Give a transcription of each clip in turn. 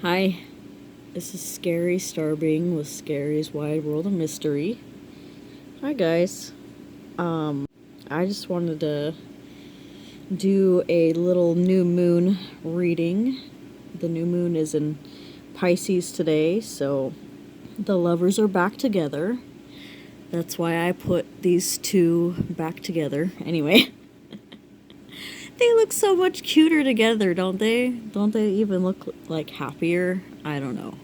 Hi, this is Scary Starbeing with Scary's Wide World of Mystery. Hi guys. I just wanted to do a little new moon reading. The new moon is in Pisces today, so the lovers are back together. That's why I put these two back together. Anyway, they look so much cuter together, don't they? Don't they even look like happier? I don't know.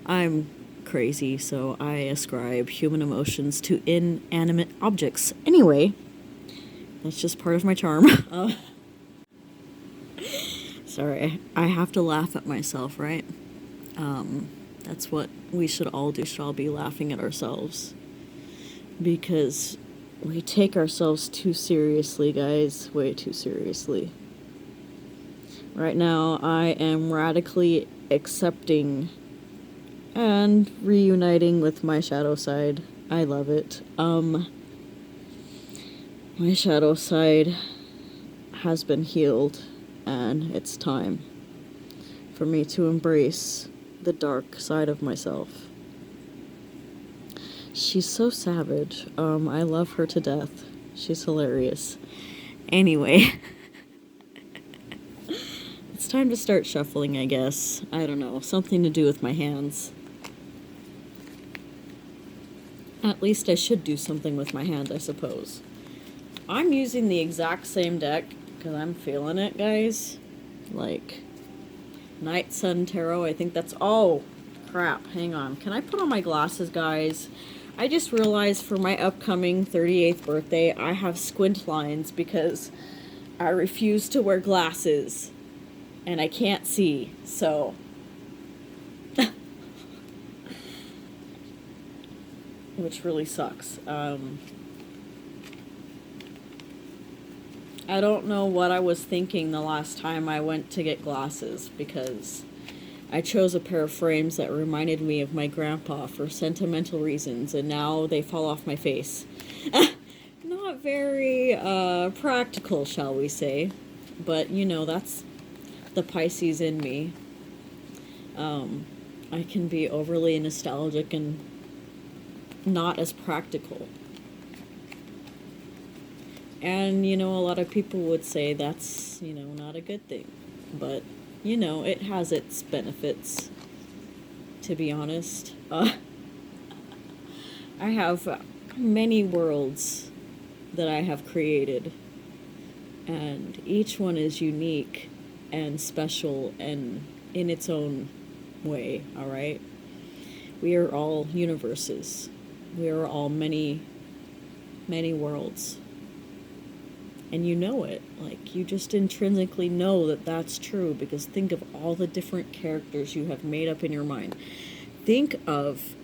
I'm crazy, so I ascribe human emotions to inanimate objects. Anyway, that's just part of my charm. Sorry, I have to laugh at myself, right? That's what we should all do. Should all be laughing at ourselves. Because we take ourselves too seriously, guys. Way too seriously. Right now, I am radically accepting and reuniting with my shadow side. I love it. My shadow side has been healed, and it's time for me to embrace the dark side of myself. She's so savage. I love her to death. She's hilarious. Anyway, it's time to start shuffling, I guess. I don't know, something to do with my hands. At least I should do something with my hand, I suppose. I'm using the exact same deck because I'm feeling it, guys. Like, Night Sun Tarot, I think that's... Oh, crap, hang on. Can I put on my glasses, guys? I just realized for my upcoming 38th birthday, I have squint lines because I refuse to wear glasses. And I can't see, so... which really sucks. I don't know what I was thinking the last time I went to get glasses, because I chose a pair of frames that reminded me of my grandpa for sentimental reasons, and now they fall off my face. Not very practical, shall we say, but you know, that's the Pisces in me. I can be overly nostalgic and not as practical. And, you know, a lot of people would say that's, you know, not a good thing. But, you know, it has its benefits, to be honest. I have many worlds that I have created. And each one is unique and special and in its own way, alright? We are all universes. We are all many, many worlds. And you know it. Like, you just intrinsically know that that's true, because think of all the different characters you have made up in your mind. Think of...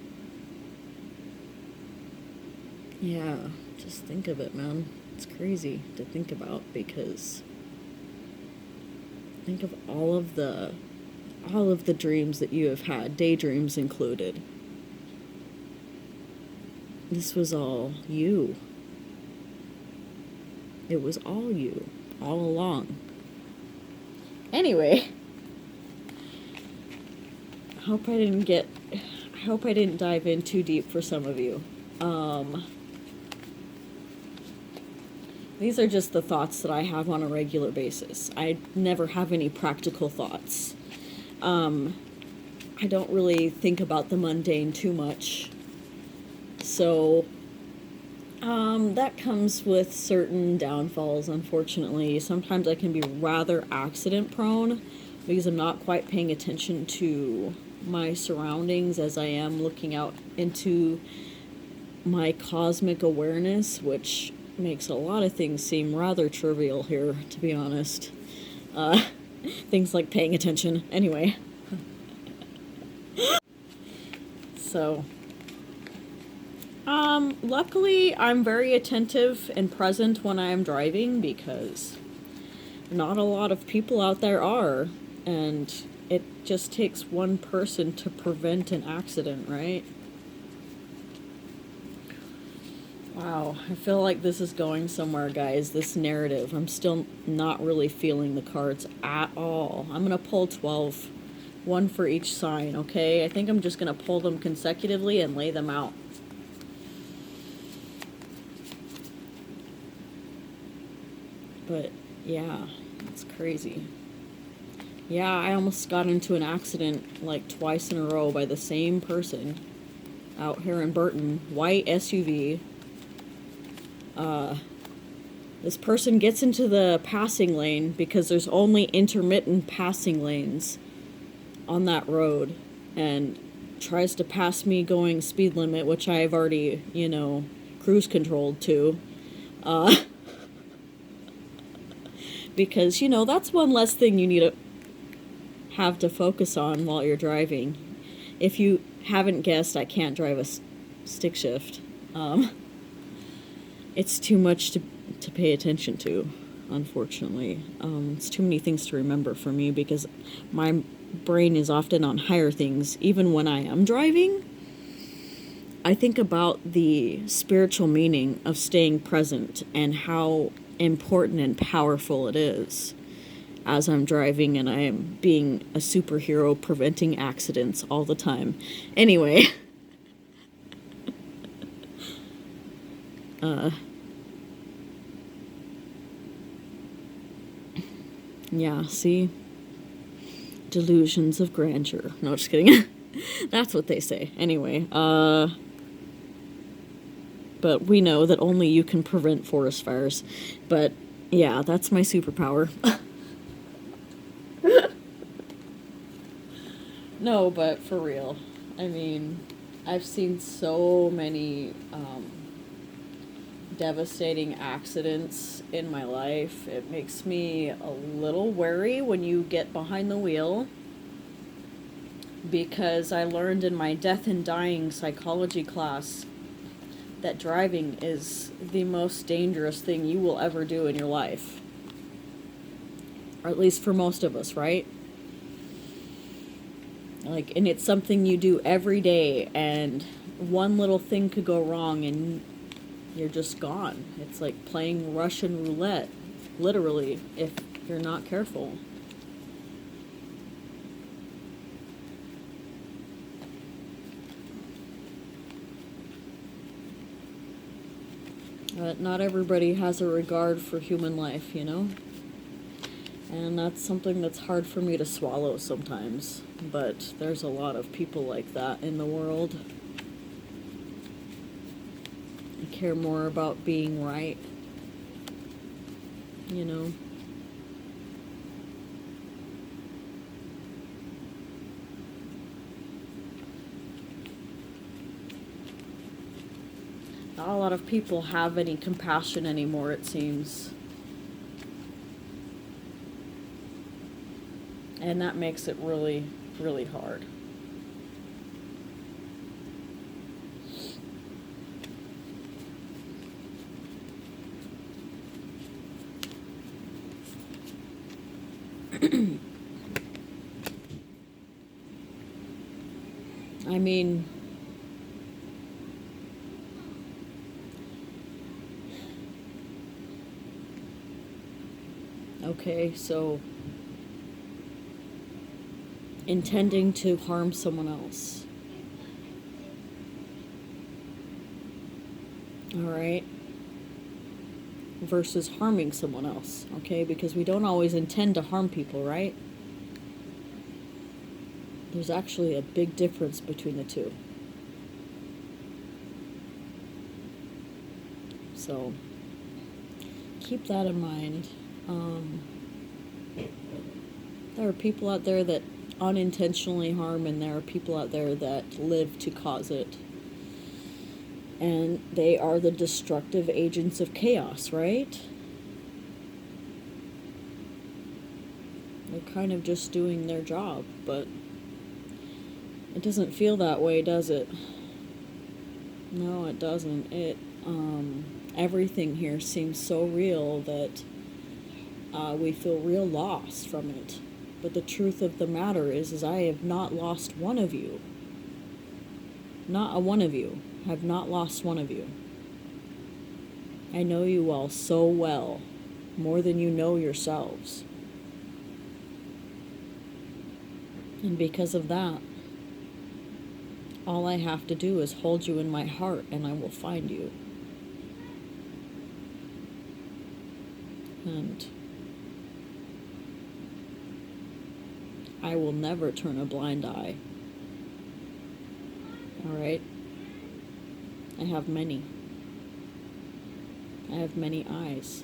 Yeah, just think of it, man. It's crazy to think about, because... think of all of the dreams that you have had, daydreams included. This was all you. It was all you, all along. Anyway, I hope I didn't dive in too deep for some of you. These are just the thoughts that I have on a regular basis. I never have any practical thoughts. I don't really think about the mundane too much. So, that comes with certain downfalls, unfortunately. Sometimes I can be rather accident prone because I'm not quite paying attention to my surroundings as I am looking out into my cosmic awareness, which makes a lot of things seem rather trivial here, to be honest. Things like paying attention. Anyway. So... luckily, I'm very attentive and present when I am driving, because not a lot of people out there are, and it just takes one person to prevent an accident, right? Wow, I feel like this is going somewhere, guys, this narrative. I'm still not really feeling the cards at all. I'm gonna pull 12 One for each sign, okay? I think I'm just going to pull them consecutively and lay them out. But, yeah, it's crazy. Yeah, I almost got into an accident like twice in a row by the same person out here in Burton. White SUV. This person gets into the passing lane because there's only intermittent passing lanes on that road, and tries to pass me going speed limit, which I've already, cruise controlled to. Because, that's one less thing you need to have to focus on while you're driving. If you haven't guessed, I can't drive a stick shift. It's too much to pay attention to, unfortunately. It's too many things to remember for me because my brain is often on higher things. Even when I am driving, I think about the spiritual meaning of staying present and how important and powerful it is as I'm driving, and I am being a superhero preventing accidents all the time. Anyway. Yeah, see? Delusions of grandeur. No, just kidding. That's what they say. Anyway, but we know that only you can prevent forest fires. But, yeah, that's my superpower. No, but for real. I mean, I've seen so many devastating accidents in my life. It makes me a little wary when you get behind the wheel, because I learned in my death and dying psychology class that driving is the most dangerous thing you will ever do in your life. Or at least for most of us, right? And it's something you do every day, and one little thing could go wrong and you're just gone. It's like playing Russian roulette, literally, if you're not careful. But not everybody has a regard for human life, And that's something that's hard for me to swallow sometimes. But there's a lot of people like that in the world. Care more about being right, Not a lot of people have any compassion anymore, it seems. And that makes it really, really hard. I mean, okay, so intending to harm someone else. All right? Versus harming someone else, okay? Because we don't always intend to harm people, right? There's actually a big difference between the two. So, keep that in mind. There are people out there that unintentionally harm, and there are people out there that live to cause it. And they are the destructive agents of chaos, right? They're kind of just doing their job, but it doesn't feel that way, does it? No, it doesn't. Everything here seems so real that we feel real loss from it. But the truth of the matter is I have not lost one of you. Not a one of you. Have not lost one of you. I know you all so well, more than you know yourselves. And because of that, all I have to do is hold you in my heart and I will find you. And I will never turn a blind eye. Alright? I have many. I have many eyes.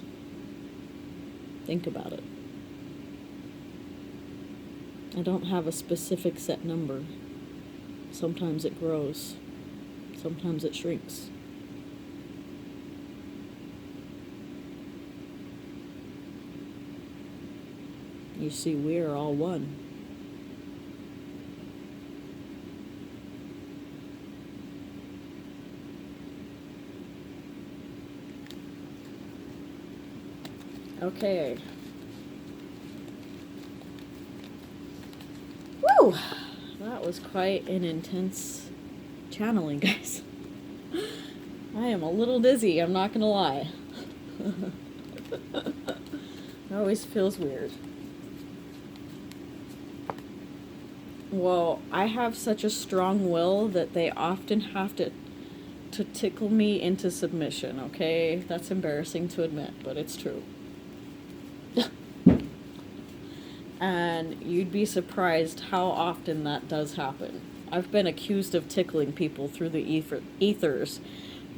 Think about it. I don't have a specific set number. Sometimes it grows. Sometimes it shrinks. You see, we are all one. Okay. Woo! That was quite an intense channeling, guys. I am a little dizzy, I'm not gonna lie. It always feels weird. Well, I have such a strong will that they often have to tickle me into submission, okay? That's embarrassing to admit, but it's true. And you'd be surprised how often that does happen. I've been accused of tickling people through the ethers,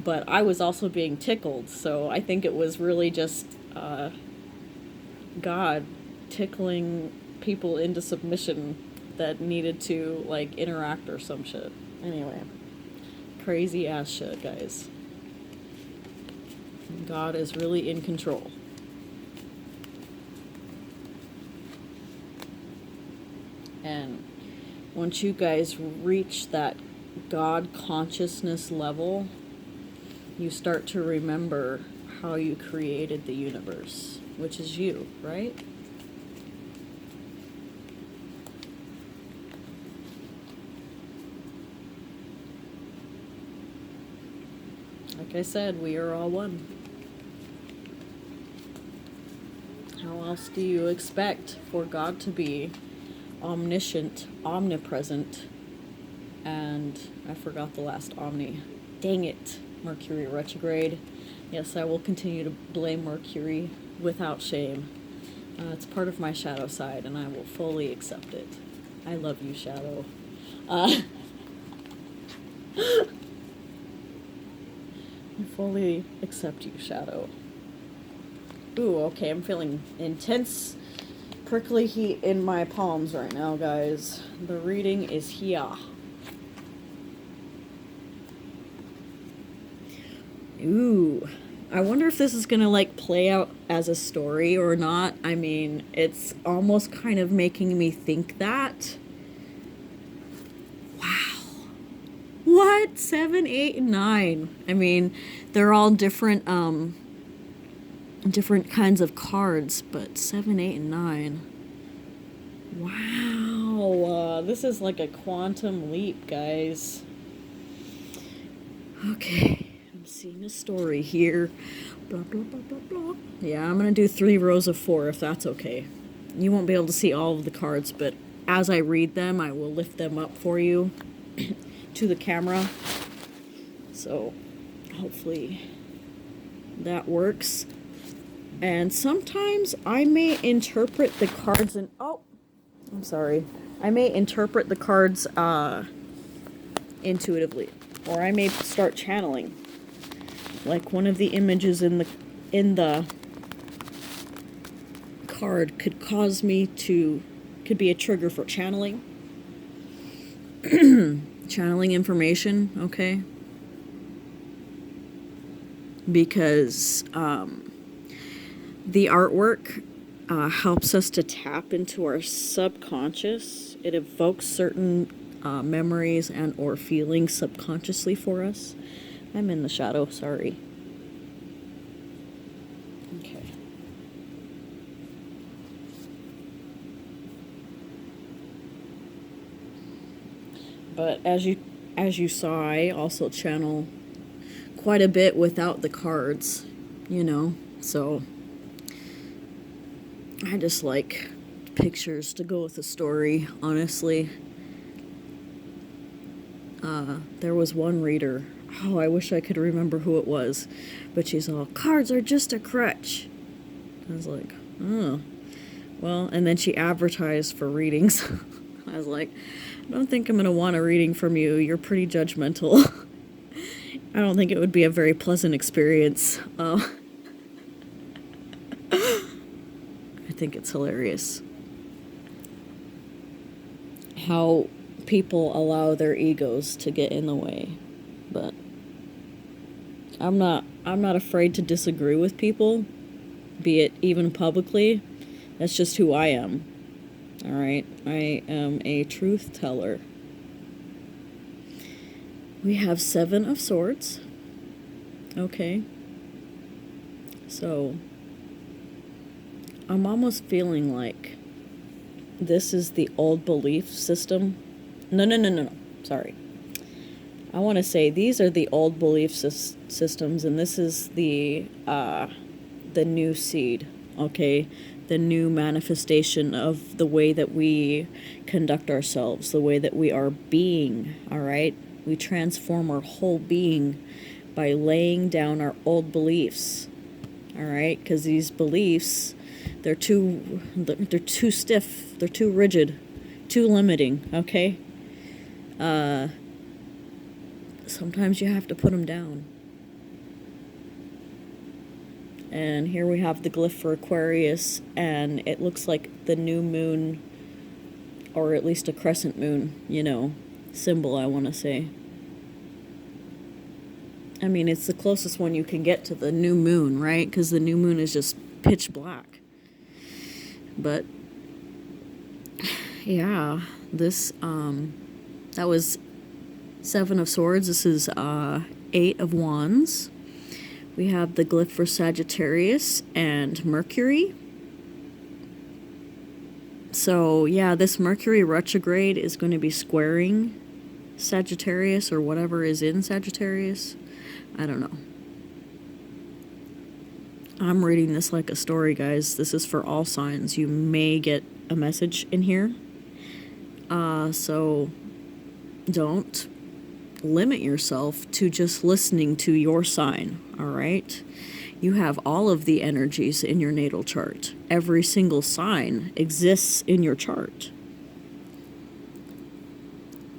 but I was also being tickled, so I think it was really just God tickling people into submission that needed to, like, interact or some shit. Anyway, crazy ass shit, guys. God is really in control. And once you guys reach that God consciousness level, you start to remember how you created the universe, which is you, right? Like I said, we are all one. How else do you expect for God to be omniscient, omnipresent, and I forgot the last omni. Dang it, Mercury retrograde. Yes, I will continue to blame Mercury without shame. It's part of my shadow side, and I will fully accept it. I love you, Shadow. I fully accept you, Shadow. Ooh, okay, I'm feeling intense prickly heat in my palms right now, guys. The reading is here. Ooh. I wonder if this is gonna, like, play out as a story or not. I mean, it's almost kind of making me think that. Wow. What? 7, 8, and 9. I mean, they're all different kinds of cards, but 7, 8, and 9. Wow. This is like a quantum leap, guys. Okay. I'm seeing a story here. Blah, blah, blah, blah, blah. Yeah, I'm going to do 3 rows of 4 if that's okay. You won't be able to see all of the cards, but as I read them, I will lift them up for you to the camera. So hopefully that works. And sometimes I may interpret the cards in... Oh, I'm sorry. I may interpret the cards intuitively. Or I may start channeling. Like one of the images in the card could cause me to... Could be a trigger for channeling. Channeling information, okay? Because the artwork helps us to tap into our subconscious. It evokes certain memories and or feelings subconsciously for us. I'm in the shadow, sorry. Okay. But as you saw, I also channel quite a bit without the cards, you know, so I just like pictures to go with the story, honestly. There was one reader, oh, I wish I could remember who it was, but she's all, cards are just a crutch. I was like, oh, well, and then she advertised for readings. I was like, I don't think I'm going to want a reading from you. You're pretty judgmental. I don't think it would be a very pleasant experience. I think it's hilarious how people allow their egos to get in the way. But I'm not afraid to disagree with people, be it even publicly. That's just who I am. All right, I am a truth teller. We have 7 of Swords. Okay. So I'm almost feeling like this is the old belief system. No. Sorry. I want to say these are the old belief systems, and this is the new seed. Okay, the new manifestation of the way that we conduct ourselves, the way that we are being. All right, we transform our whole being by laying down our old beliefs. All right, because these beliefs, they're too stiff, they're too rigid, too limiting. Okay. Sometimes you have to put them down. And here we have the glyph for Aquarius, and it looks like the new moon, or at least a crescent moon, symbol, I want to say. I mean, it's the closest one you can get to the new moon, right? Because the new moon is just pitch black. But, yeah, this, that was 7 of Swords. This is 8 of Wands. We have the glyph for Sagittarius and Mercury. So, yeah, this Mercury retrograde is going to be squaring Sagittarius or whatever is in Sagittarius. I don't know. I'm reading this like a story, guys. This is for all signs. You may get a message in here. So don't limit yourself to just listening to your sign, all right? You have all of the energies in your natal chart. Every single sign exists in your chart.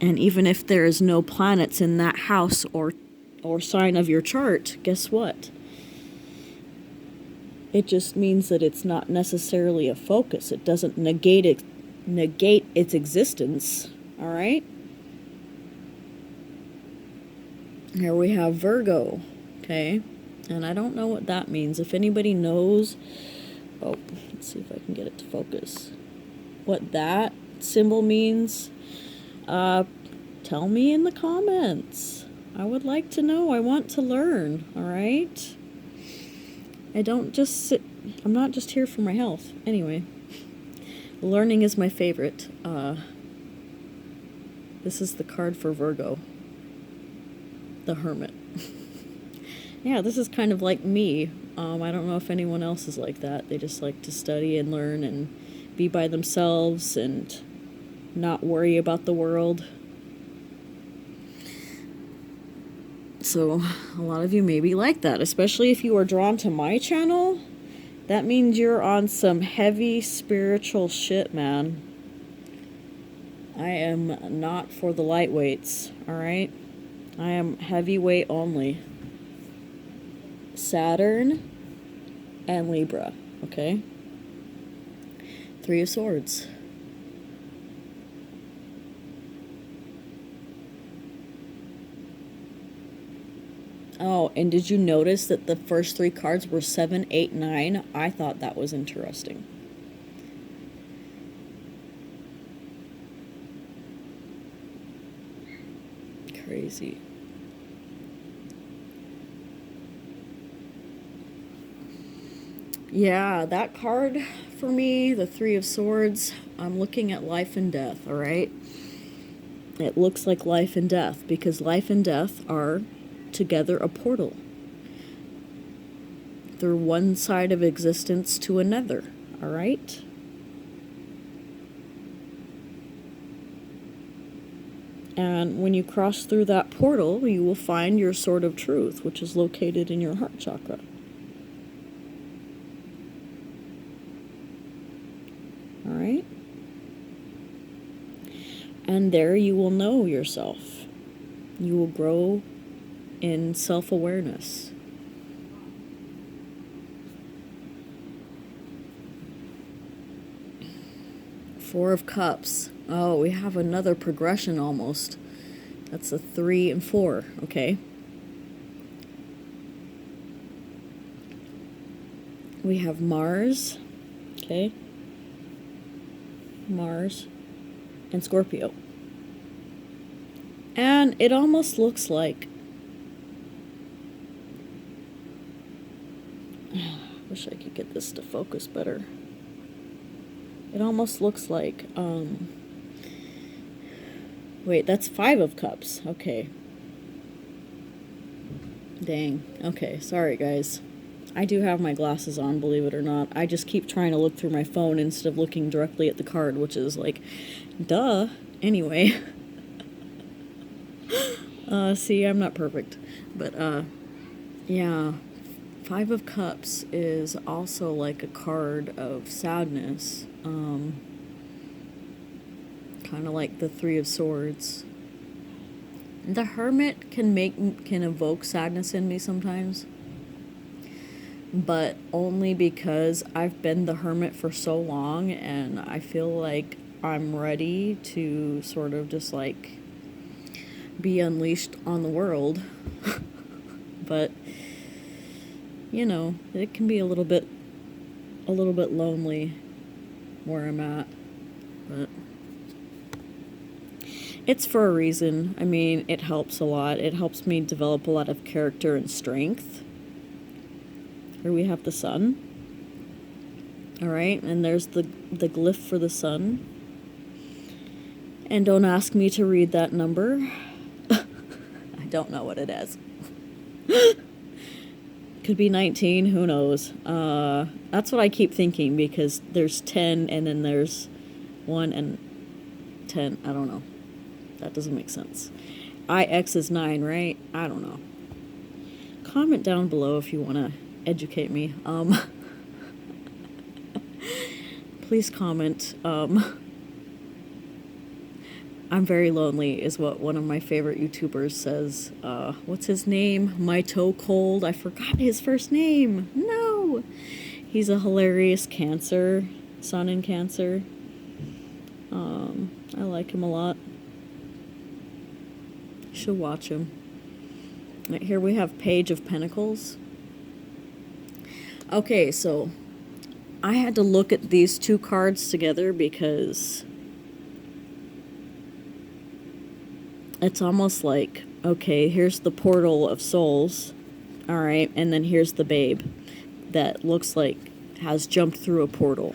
And even if there is no planets in that house or sign of your chart, guess what? It just means that it's not necessarily a focus. It doesn't negate its existence, all right? Here we have Virgo, okay? And I don't know what that means. If anybody knows, let's see if I can get it to focus. What that symbol means, tell me in the comments. I would like to know. I want to learn, all right? I'm not just here for my health. Anyway, learning is my favorite. This is the card for Virgo. The Hermit. Yeah, this is kind of like me. I don't know if anyone else is like that. They just like to study and learn and be by themselves and not worry about the world. So a lot of you may be like that, especially if you are drawn to my channel. That means you're on some heavy spiritual shit, man. I am not for the lightweights, all right? I am heavyweight only. Saturn and Libra, okay? 3 of Swords. Oh, and did you notice that the first 3 cards were 7, 8, 9? I thought that was interesting. Crazy. Yeah, that card for me, the 3 of Swords, I'm looking at life and death, all right? It looks like life and death because life and death are together a portal through one side of existence to another, all right? And when you cross through that portal, you will find your sword of truth, which is located in your heart chakra. All right? And there you will know yourself. You will grow in self-awareness. Four of Cups. Oh, we have another progression almost. That's a 3 and 4, okay? We have Mars, okay? Mars and Scorpio. And it almost looks like... wish I could get this to focus better. It almost looks like, wait, that's 5 of Cups. Okay. Dang. Okay, sorry, guys. I do have my glasses on, believe it or not. I just keep trying to look through my phone instead of looking directly at the card, which is like, duh. Anyway. See, I'm not perfect. But, yeah. 5 of Cups is also like a card of sadness. Kind of like the 3 of Swords. The Hermit can evoke sadness in me sometimes. But only because I've been the Hermit for so long and I feel like I'm ready to sort of just like be unleashed on the world. But you know, it can be a little bit lonely where I'm at. But it's for a reason. I mean, it helps a lot. It helps me develop a lot of character and strength. Here we have the sun. All right, and there's the glyph for the sun. And don't ask me to read that number. I don't know what it is. Could be 19, who knows. That's what I keep thinking, because there's 10 and then there's 1 and 10. I don't know. That doesn't make sense. IX is 9, right? I don't know. Comment down below if you want to educate me. Please comment. I'm very lonely is what one of my favorite YouTubers says. What's his name? My Toe Cold. I forgot his first name. No! He's a hilarious Cancer. Sun in Cancer. I like him a lot. You should watch him. Right, here we have Page of Pentacles. Okay, so I had to look at these two cards together because it's almost like, okay, here's the portal of souls, all right, and then here's the babe that looks like has jumped through a portal.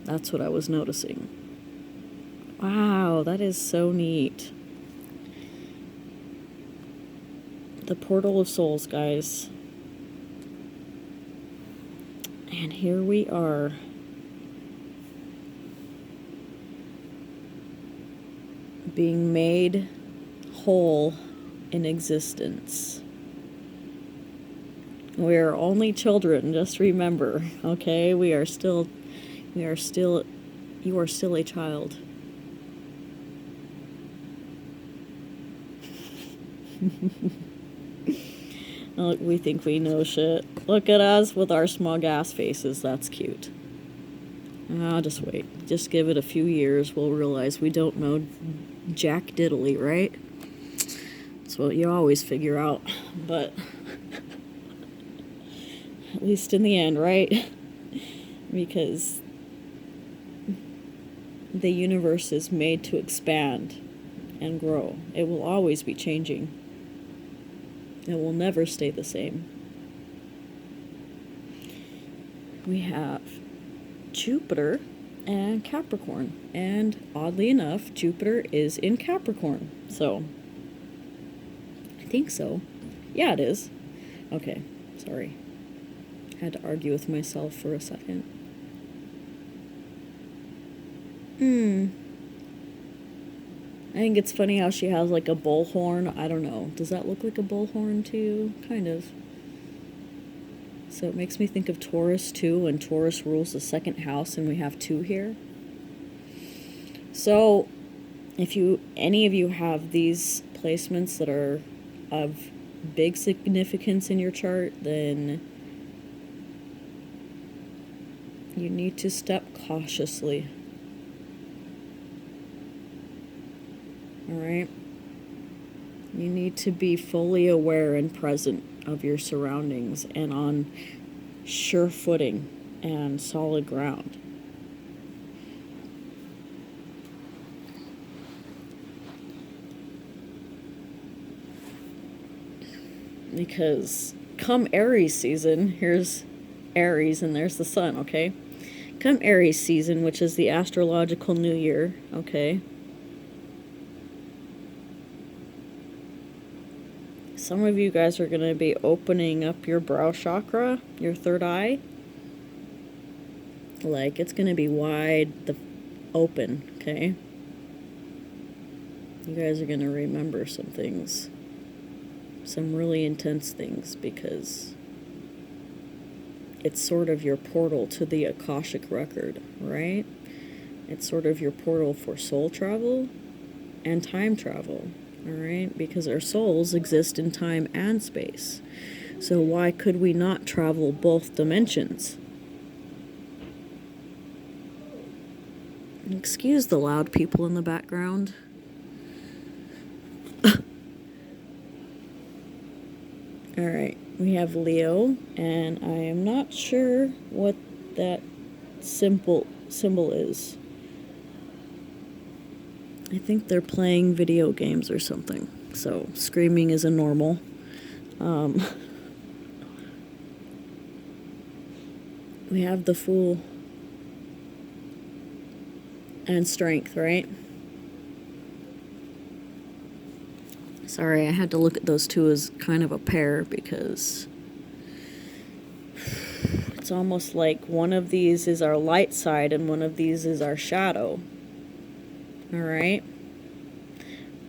That's what I was noticing. Wow, that is so neat. The portal of souls, guys. And here we are. Being made whole in existence. We are only children, just remember, okay? You are still a child. Look, we think we know shit. Look at us with our smug ass faces. That's cute. I'll just wait. Just give it a few years. We'll realize we don't know jack diddly, right? That's what you always figure out. But at least in the end, right? Because the universe is made to expand and grow. It will always be changing. It will never stay the same. We have Jupiter and Capricorn. And oddly enough, Jupiter is in Capricorn. So, I think so. Yeah, it is. Okay, sorry. Had to argue with myself for a second. I think it's funny how she has like a bullhorn. I don't know. Does that look like a bullhorn to you? Kind of. So it makes me think of Taurus too, and Taurus rules the second house, and we have 2 here. So if any of you have these placements that are of big significance in your chart, then you need to step cautiously. Alright? You need to be fully aware and present of your surroundings and on sure footing and solid ground. Because come Aries season, here's Aries and there's the sun, okay? Come Aries season, which is the astrological new year, okay? Some of you guys are going to be opening up your brow chakra, your third eye. Like, it's going to be wide open, okay? You guys are going to remember some things. Some really intense things, because it's sort of your portal to the Akashic record, right? It's sort of your portal for soul travel and time travel, all right? Because our souls exist in time and space. So why could we not travel both dimensions? Excuse the loud people in the background. Alright, we have Leo, and I am not sure what that symbol is. I think they're playing video games or something, so screaming is a normal. We have the Fool and Strength, right? Sorry, I had to look at those two as kind of a pair, because it's almost like one of these is our light side and one of these is our shadow. Alright?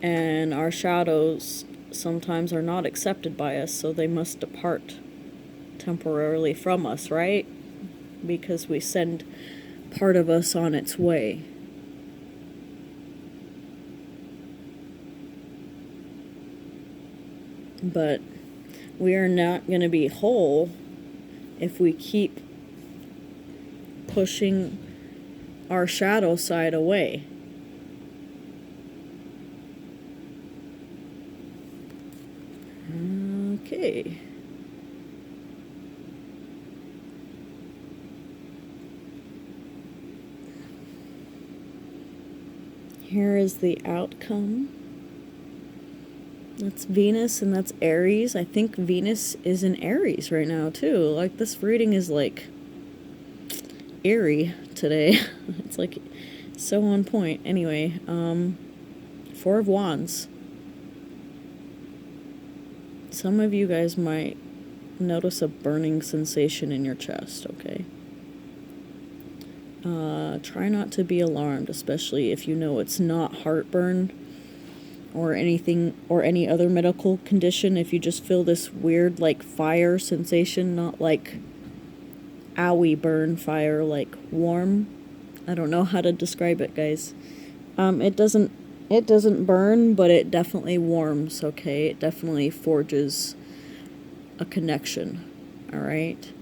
And our shadows sometimes are not accepted by us, so they must depart temporarily from us, right? Because we send part of us on its way. But we are not going to be whole if we keep pushing our shadow side away. Okay. Here is the outcome. That's Venus and that's Aries. I think Venus is in Aries right now too. Like, this reading is like eerie today. It's like so on point. Anyway, 4 of Wands. Some of you guys might notice a burning sensation in your chest, okay? Try not to be alarmed, especially if you know it's not heartburn or anything, or any other medical condition. If you just feel this weird, like, fire sensation, not like owie burn fire, like warm. I don't know how to describe it, guys. It doesn't burn, but it definitely warms, okay? It definitely forges a connection, alright?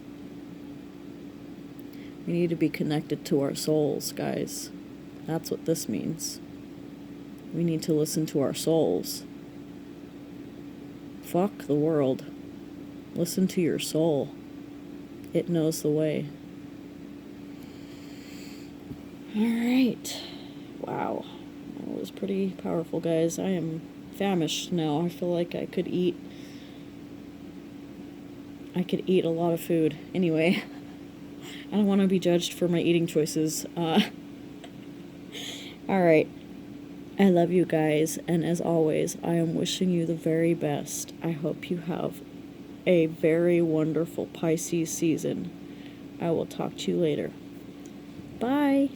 We need to be connected to our souls, guys. That's what this means. We need to listen to our souls. Fuck the world. Listen to your soul. It knows the way. Alright. Wow. That was pretty powerful, guys. I am famished now. I feel like I could eat a lot of food. Anyway, I don't want to be judged for my eating choices. Alright. I love you guys, and as always, I am wishing you the very best. I hope you have a very wonderful Pisces season. I will talk to you later. Bye!